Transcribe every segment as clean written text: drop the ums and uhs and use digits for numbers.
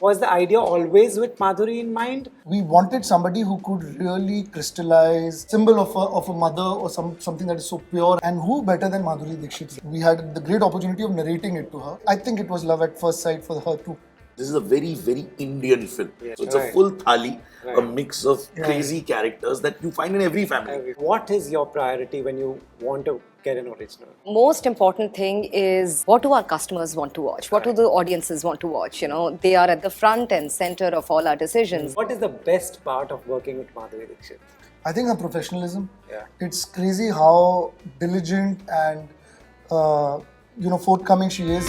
Was the idea always with Madhuri in mind? We wanted somebody who could really crystallize symbol of a mother or something that is so pure, and who better than Madhuri Dixit. We had the great opportunity of narrating it to her. I think it was love at first sight for her too. This is a very, very Indian film. Yeah. So it's a full thali, a Right. mix of crazy characters that you find in every family. What is your priority when you want to get an original? Most important thing is, what do our customers want to watch? What do the audiences want to watch? You know, they are at the front and center of all our decisions. What is the best part of working with Madhuri Dixit? I think her professionalism. Yeah. It's crazy how diligent and forthcoming she is.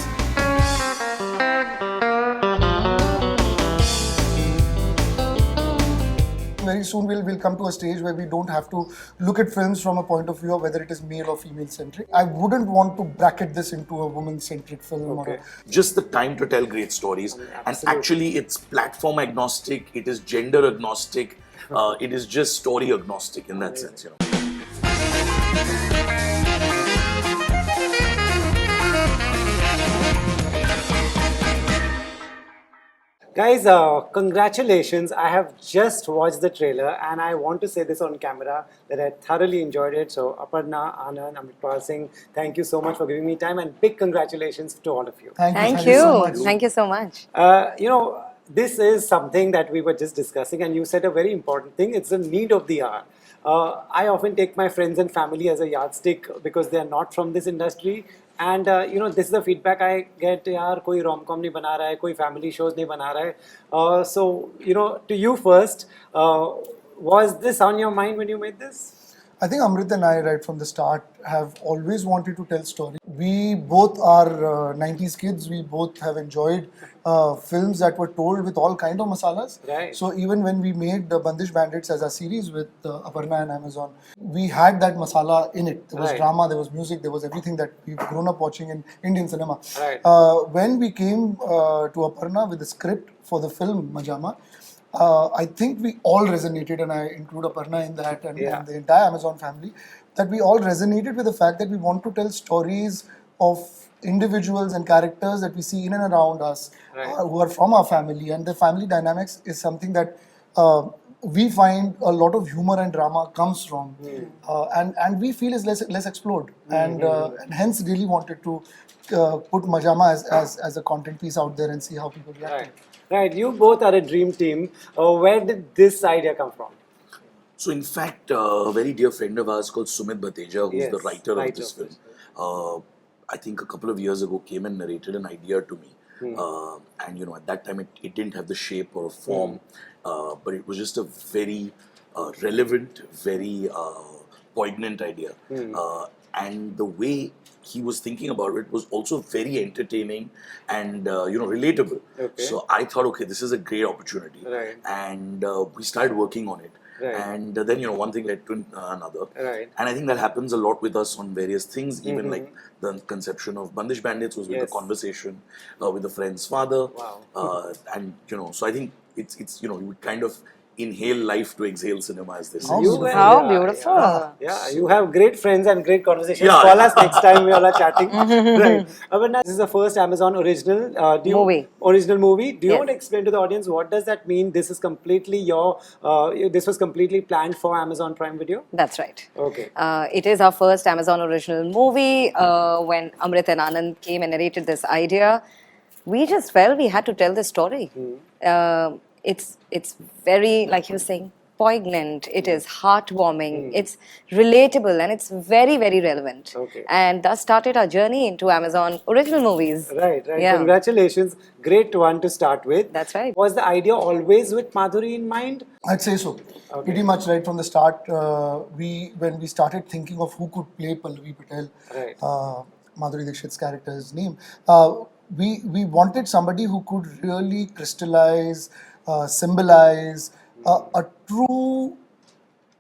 Very soon we'll come to a stage where we don't have to look at films from a point of view of whether it is male or female centric. I wouldn't want to bracket this into a woman centric film. Okay. Just the time to tell great stories. And actually, it's platform agnostic, it is gender agnostic, it is just story agnostic in that sense, you know. Guys, congratulations. I have just watched the trailer and I want to say this on camera that I thoroughly enjoyed it. So Aparna, Anand, Amritpal Singh, thank you so much for giving me time, and big congratulations to all of you. Thank you so much. you. Thank you so much. This is something that we were just discussing, and you said a very important thing. It's a need of the hour. I often take my friends and family as a yardstick because they are not from this industry. And this is the feedback I get. यार कोई rom-com नहीं बना रहा है, कोई family shows नहीं बना रहा है. So to you first, was this on your mind when you made this? I think Amrit and I, right from the start, have always wanted to tell stories. We both are 90s kids. We both have enjoyed films that were told with all kind of masalas. Right. So even when we made the Bandish Bandits as a series with Aparna and Amazon, we had that masala in it. There was Right. drama, there was music, there was everything that we've grown up watching in Indian cinema. Right. When we came to Aparna with the script for the film Maja, I think we all resonated, and I include Aparna in that, and the entire Amazon family, that we all resonated with the fact that we want to tell stories of individuals and characters that we see in and around us, who are from our family, and the family dynamics is something that we find a lot of humor and drama comes from, and we feel is less explored, and hence really wanted to put Majama as a content piece out there and see how people react. Right. You both are a dream team. Where did this idea come from? So in fact, a very dear friend of ours called Sumit Bateja, who's the writer of this film, I think a couple of years ago came and narrated an idea to me. And at that time it didn't have the shape or a form, but it was just a very relevant, very poignant idea. And the way he was thinking about it was also very entertaining and relatable. Okay. So I thought, okay, this is a great opportunity. Right. And we started working on it. Right. And then one thing led to another. Right. And I think that happens a lot with us on various things, even like the conception of Bandish Bandits was with the conversation with the friend's father. Wow. And so I think it's you would kind of inhale life to exhale cinema, as they say. How beautiful. Yeah, you have great friends and great conversations. Yeah. Call us next time we all are chatting. Right. Aparna, this is the first Amazon original Movie. Original movie. Do you Yes. want to explain to the audience what does that mean? This is completely this was completely planned for Amazon Prime Video? That's right. Okay. It is our first Amazon original movie. When Amrit and Anand came and narrated this idea, we just felt we had to tell this story. It's very, like you were saying, poignant. It is heartwarming. It's relatable, and it's very, very relevant. Okay. And thus started our journey into Amazon original movies. Right. Yeah. Congratulations. Great one to start with. That's right. Was the idea always with Madhuri in mind? I'd say so. Pretty much right from the start. When we started thinking of who could play Pallavi Patel, Right. Madhuri Dixit's character's name, we wanted somebody who could really crystallize, symbolize a true,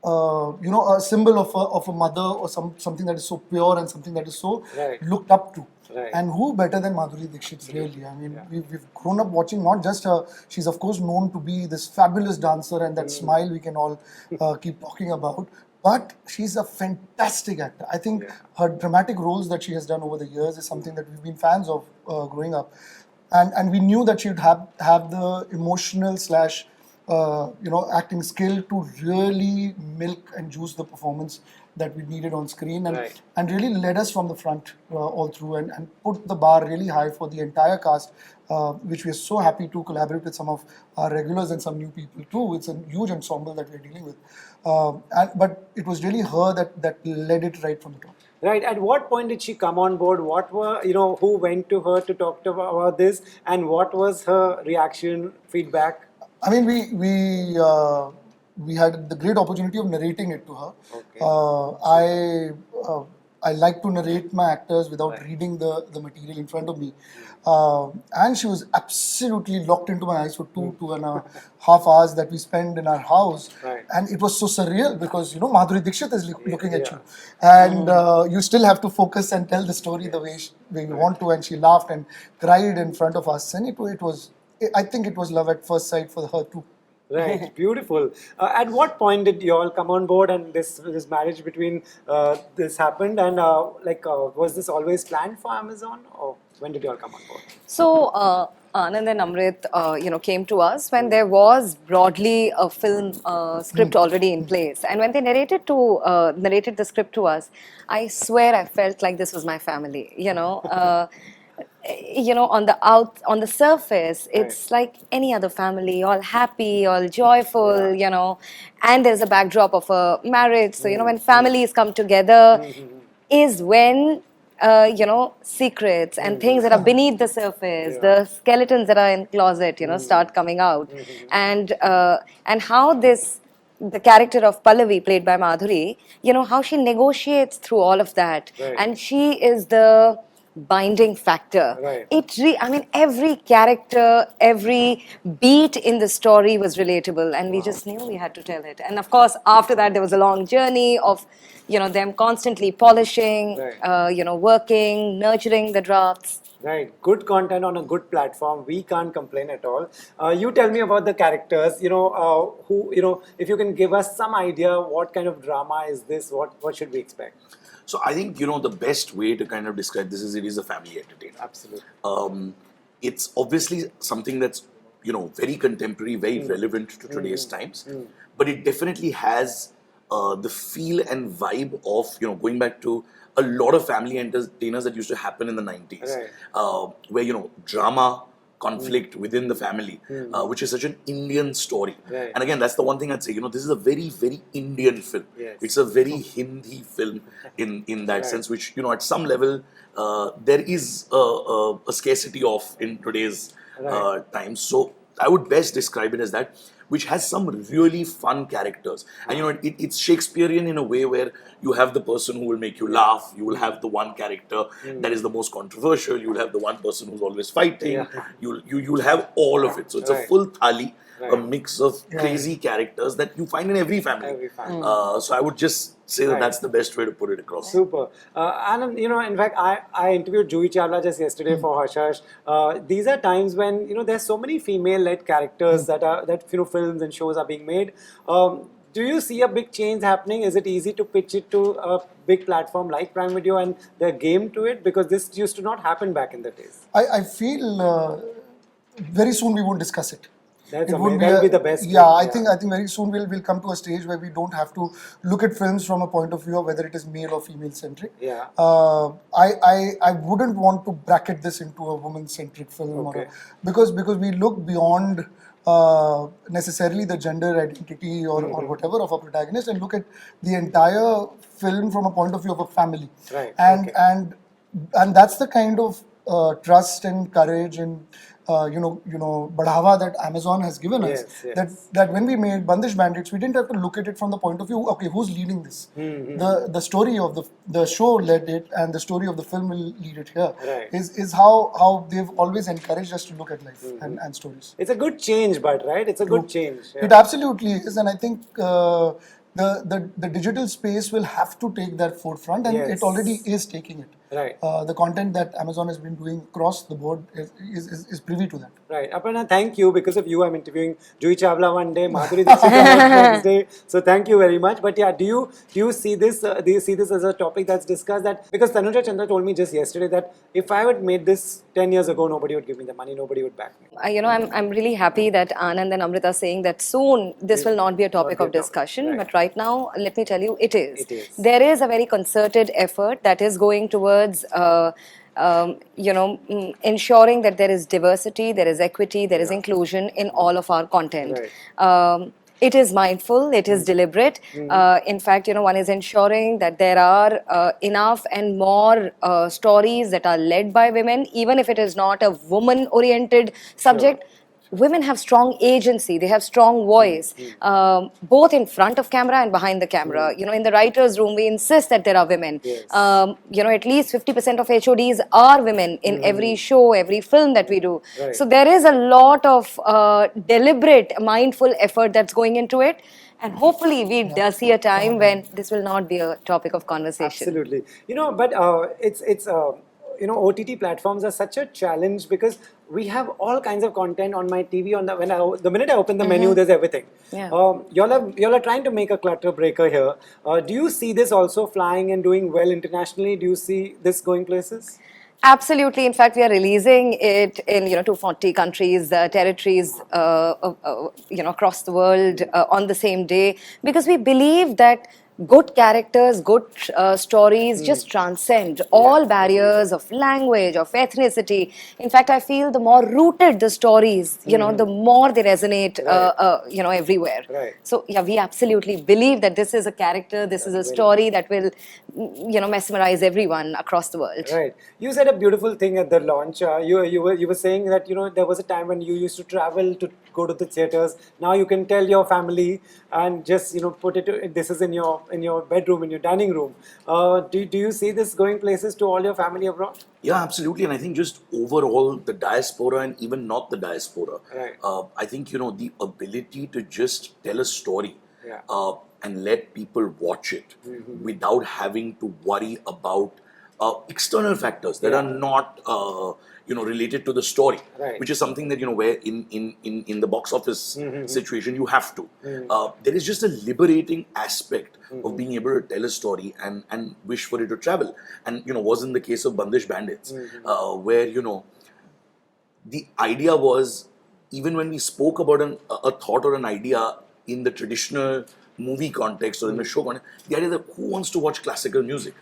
a symbol of a mother or something that is so pure and something that is so looked up to. Right. And who better than Madhuri Dixit, really? I mean, we've grown up watching not just her. She's of course known to be this fabulous dancer and that smile we can all keep talking about. But she's a fantastic actor. I think her dramatic roles that she has done over the years is something that we've been fans of growing up. and we knew that she would have the emotional slash acting skill to really milk and juice the performance that we needed on screen, and really led us from the front all through, and put the bar really high for the entire cast, which we are so happy to collaborate with some of our regulars and some new people too. It's a huge ensemble that we're dealing with, but it was really her that led it right from the top. Right. At what point did she come on board? What were, who went to her to talk to her about this, and what was her reaction, feedback? I mean, we had the great opportunity of narrating it to her. Okay. I like to narrate my actors without reading the material in front of me. And she was absolutely locked into my eyes for two and a half hours that we spent in our house. Right. And it was so surreal because, Madhuri Dixit is looking at you. And you still have to focus and tell the story the way you want to. And she laughed and cried in front of us. And I think it was love at first sight for her too. Right, beautiful. At what point did you all come on board and this marriage between this happened, and was this always planned for Amazon, or when did you all come on board? So Anand and Amrit, came to us when there was broadly a film script already in place, and when they narrated the script to us, I swear I felt like this was my family. On the surface, it's like any other family, all happy, all joyful, and there's a backdrop of a marriage. So, when families come together is when, secrets and things that are beneath the surface, the skeletons that are in closet, start coming out. And how the character of Pallavi, played by Madhuri, how she negotiates through all of that. Right. And she is the binding factor. Right. Every character, every beat in the story was relatable, and we just knew we had to tell it. And of course, after that, there was a long journey of, them constantly polishing, working, nurturing the drafts. Right, good content on a good platform. We can't complain at all. You tell me about the characters. If you can give us some idea, what kind of drama is this? What should we expect? So I think, the best way to kind of describe this is it is a family entertainer. Absolutely. It's obviously something that's, very contemporary, very relevant to today's times. But it definitely has the feel and vibe of, going back to a lot of family entertainers that used to happen in the 90s. Right. Where, drama, conflict within the family, which is such an Indian story. Right. And again, that's the one thing I'd say, this is a very, very Indian film. Yes. It's a very Hindi film in that sense, which, at some level, there is a scarcity of in today's times. So I would best describe it as that, which has some really fun characters. And it's Shakespearean in a way where you have the person who will make you laugh, you will have the one character that is the most controversial, you will have the one person who's always fighting, you'll have all of it. So it's a full thali, a mix of crazy characters that you find in every family. So I would just say that that's the best way to put it across. Super. Anand, in fact, I interviewed Juhi Chawla just yesterday for Hush Hush. These are times when, there's so many female-led characters that films and shows are being made. Do you see a big change happening? Is it easy to pitch it to a big platform like Prime Video and the game to it? Because this used to not happen back in the days. I feel very soon we won't discuss it. That will be the best. Yeah, I think very soon we'll come to a stage where we don't have to look at films from a point of view of whether it is male or female centric. Yeah. I wouldn't want to bracket this into a woman centric film, because we look beyond necessarily the gender identity or whatever of a protagonist, and look at the entire film from a point of view of a family. Right. And that's the kind of trust and courage and badhawa that Amazon has given us. Yes. That when we made Bandish Bandits, we didn't have to look at it from the point of view, okay, who's leading this? The story of the show led it, and the story of the film will lead it here. Right. Is how they've always encouraged us to look at life and stories. It's a good change, but right? It's a good change. Yeah. It absolutely is, and I think the digital space will have to take that forefront, and it already is taking it. Right. The content that Amazon has been doing across the board is privy to that. Right. Aparna, thank you. Because of you, I'm interviewing Juhi Chawla one day, Madhuri Dixit the next day. So thank you very much. But yeah, do you see this? Do you see this as a topic that's discussed? That because Tanuja Chandra told me just yesterday that if I had made this 10 years ago, nobody would give me the money, nobody would back me. I'm really happy that Anand and Amrita are saying that soon this will not be a topic of discussion. Right. But right now, let me tell you, it is. It is. There is a very concerted effort that is going towards. Ensuring that there is diversity, there is equity, there is inclusion in all of our content. Right. It is mindful, it is deliberate. In fact, one is ensuring that there are enough and more stories that are led by women, even if it is not a woman-oriented subject. Women have strong agency, they have strong voice, both in front of camera and behind the camera. In the writer's room, we insist that there are women. Yes. At least 50% of HODs are women in every show, every film that we do. Right. So there is a lot of deliberate, mindful effort that's going into it. And hopefully we see a time when this will not be a topic of conversation. Absolutely. But it's OTT platforms are such a challenge because we have all kinds of content on my TV. The minute I open the menu, there's everything. Yeah. Y'all are trying to make a clutter breaker here. Do you see this also flying and doing well internationally? Do you see this going places? Absolutely. In fact, we are releasing it in 240 countries, territories, across the world on the same day, because we believe that good characters, good stories just transcend all barriers of language, of ethnicity. In fact, I feel the more rooted the stories, the more they resonate, everywhere. Right. So yeah, we absolutely believe that this is a character, this is a story that will, mesmerize everyone across the world. Right. You said a beautiful thing at the launch. You were saying that there was a time when you used to travel to go to the theaters. Now you can tell your family and just put it. This is in your bedroom, in your dining room. Do you see this going places to all your family abroad? Yeah, absolutely. And I think just overall, the diaspora and even not the diaspora, Right. I think, the ability to just tell a story Yeah. and let people watch it without having to worry about external factors that are not, related to the story, Right. which is something that, where in the box office situation, you have to. There is just a liberating aspect of being able to tell a story and wish for it to travel. And, was in the case of Bandish Bandits, where, the idea was, even when we spoke about a thought or an idea in the traditional movie context or in the show context, the idea that who wants to watch classical music?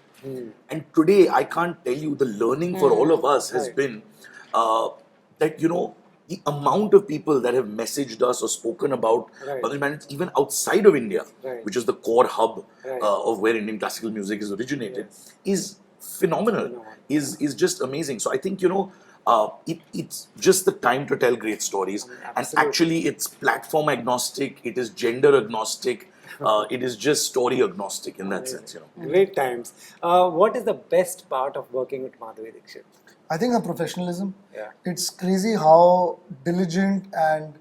And today, I can't tell you, the learning for all of us has Right. been that, the amount of people that have messaged us or spoken about Right. Bandish Bandits, even outside of India, Right. which is the core hub Right. of where Indian classical music is originated, is phenomenal, is just amazing. So I think, it's just the time to tell great stories. And Absolutely. actually, it's platform agnostic, it is gender agnostic, it is just story agnostic in that sense, Great times. What is the best part of working with Madhuri Dixit? I think her professionalism. Yeah. It's crazy how diligent and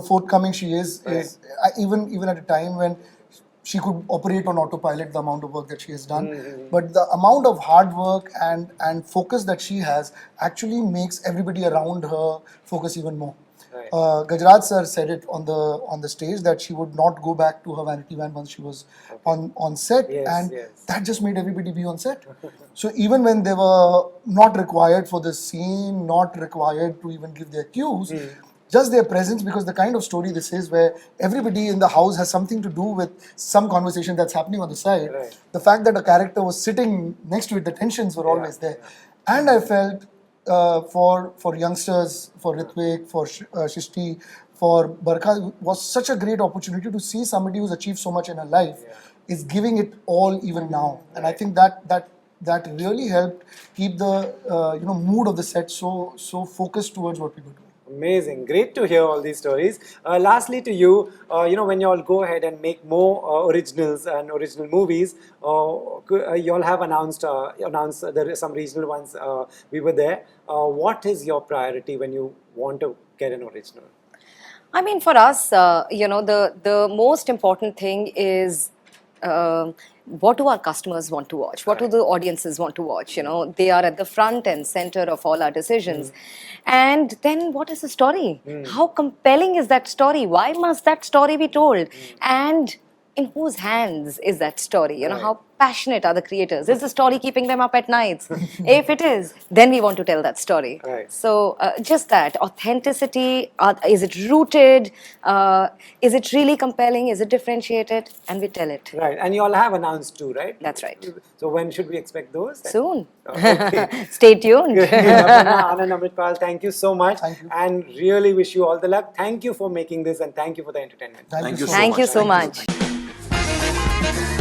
forthcoming she is. Right. Even at a time when she could operate on autopilot, the amount of work that she has done, but the amount of hard work and focus that she has actually makes everybody around her focus even more. Right. Gajraj sir said it on the stage that she would not go back to her vanity van once she was on set, Yes, and yes. that just made everybody be on set. So even when they were not required for this scene, not required to even give their cues, just their presence, because the kind of story this is where everybody in the house has something to do with some conversation that's happening on the side. Right. The fact that a character was sitting next to it, the tensions were always there. And I felt for youngsters, for Ritwik, for Shishti, for Barkha, was such a great opportunity to see somebody who's achieved so much in her life is giving it all even now. And I think that really helped keep the mood of the set so focused towards what we were doing. Amazing. Great to hear all these stories. Lastly, to you, when you all go ahead and make more originals and original movies, you all have announced there are some regional ones. We were there. What is your priority when you want to get an original? I mean, for us, the most important thing is what do our customers want to watch? What do the audiences want to watch? You know, they are at the front and center of all our decisions. And then what is the story? How compelling is that story? Why must that story be told? And in whose hands is that story? You know, how passionate are the creators? Is the story keeping them up at nights? If it is, then we want to tell that story. Right. So just that authenticity, is it rooted? Is it really compelling? Is it differentiated? And we tell it. Right, and you all have announced too, right? That's right. So when should we expect those? Soon. Okay. Stay tuned. Aparna, Anand, Amritpal, thank you so much. Thank you. And really wish you all the luck. Thank you for making this and thank you for the entertainment. Thank you so Thank you much. so much. Thank you.